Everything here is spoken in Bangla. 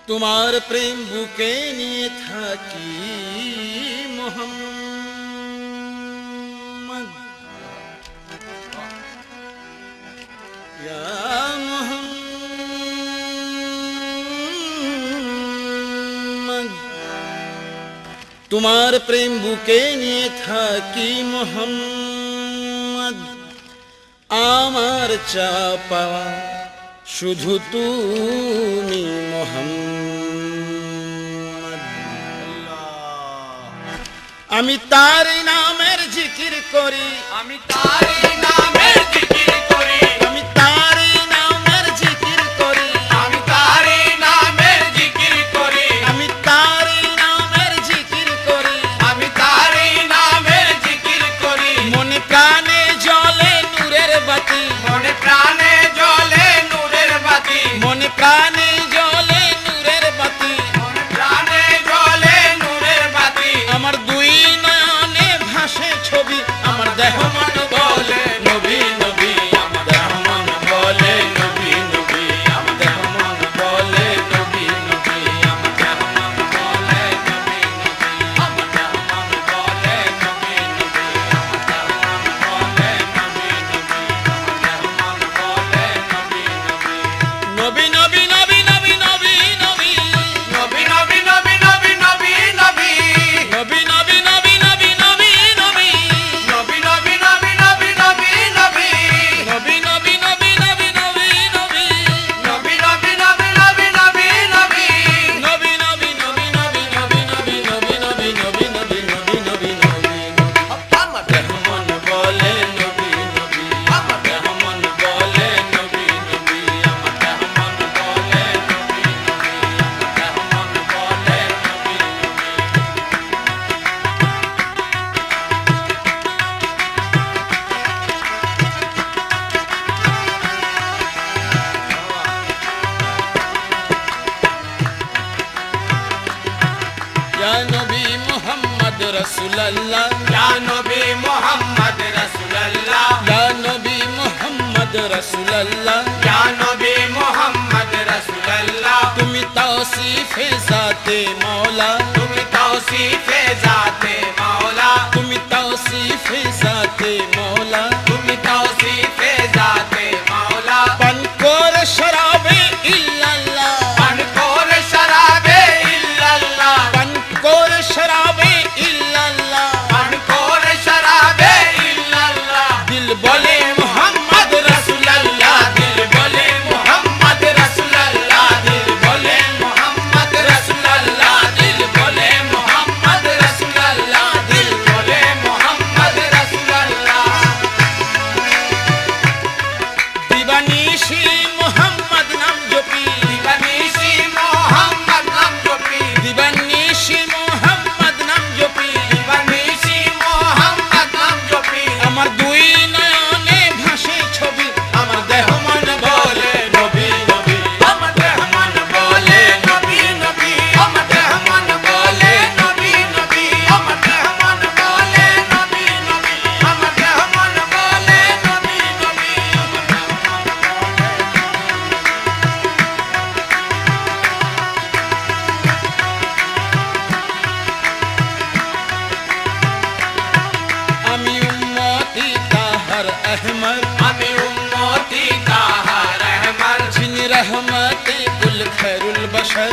তোমার প্রেম বুকে নিয়ে থাকি মোহাম্মদ, ইয়া মোহাম্মদ। তোমার প্রেম বুকে নিয়ে থাকি মোহাম্মদ, আমার চাপা শুধু তুমি মোহাম্মদ। আমি তার নামের জিকির করি, আমি তার নামের জিকির করি, আমি তার নামের জিকির করি, আমি তার নামের জিকির করি, আমি তার নামের জিকির করি, আমি তার নামের জিকির করি। মনে প্রাণে জ্বলে নূরের বাতি, মনে প্রাণে জ্বলে নূরের বাতি, মনে প্রাণে জ্বলে নূরের বাতি, মনে প্রাণে জ্বলে নূরের বাতি। আমার দুই নয়নে ভাসে ছবি, আমার দেহ মন বলে নবী নবী, আমার দেহ মন বলে নবী নবী, আমার দেহ মন বলে নবী নবী, আমার দেহ মন বলে নবী নবী, আমার দেহ মন বলে নবী নবী, আমার দেহ মন বলে নবী নবী, আমার দেহ মন বলে নবী নবী। নবী নবী নবী নবী নবী নবী, নবী নবী নবী নবী নবী নবী, নবী নবী নবী নবী নবী নবী, নবী নবী নবী নবী নবী নবী, নবী নবী নবী নবী নবী নবী, নবী নবী নবী নবী নবী নবী, নবী নবী নবী নবী নবী নবী নবী নবী নবী নবী নবী নবী। আমার দেহ মন বলে নবী নবী, আমার দেহ মন বলে নবী নবী, আমার দেহ মন বলে নবী নবী, দেহ মন বলে নবী নবী। ইয়া নবী মুহাম্মদ রাসূলুল্লাহ, ইয়া নবী মুহাম্মদ রাসূলুল্লাহ, ইয়া নবী মুহাম্মদ রাসূলুল্লাহ, ইয়া নবী মুহাম্মদ রাসূলুল্লাহ। তুমি তাওসিফে জাতে মওলা, তুমি তাওসিফে জাতে মাওলা, তুমি তাওসিফে জাতে মওলা, তুমি তাওসিফে জাতে মাওলা। পান করে শরাবে ইল্লাল্লাহ, পান করে শরাবে ইল্লাল্লাহ, পান করে শরাবে ইল্লাল্লাহ, পান করে শরাবে ইল্লাল্লাহ। দিল বলে মুহাম্মদ রাসূলুল্লাহ, দিল বলে মুহাম্মদ রাসূলুল্লাহ, দিল বলে মুহাম্মদ রাসূলুল্লাহ, দিল বলে মুহাম্মদ রাসূলুল্লাহ, দিল বলে মুহাম্মদ রাসূলুল্লাহ। দিবানিশি মুহাম্মদ নাম জপি, দিবানিশি মুহাম্মদ নাম জপি, দিবানিশি মুহাম্মদ নাম জপি, দিবানিশি মুহাম্মদ নাম জপি। আমার দুই নয়নে ভাসে ছবি, আমার দেহ মন বলে নবী নবী, আমার দেহ মন বলে নবী নবী, আমার দেহ মন বলে নবী নবী, আমার দেহ মন বলে নবী নবী, আমার দেহ মন বলে নবী নবী, আমার দেহ মন আমি উম্মতি তাহার আহমদ, আমি উম্মতি তাহার রহমান, যিনি রহমতে কুল খৈরুল বশর,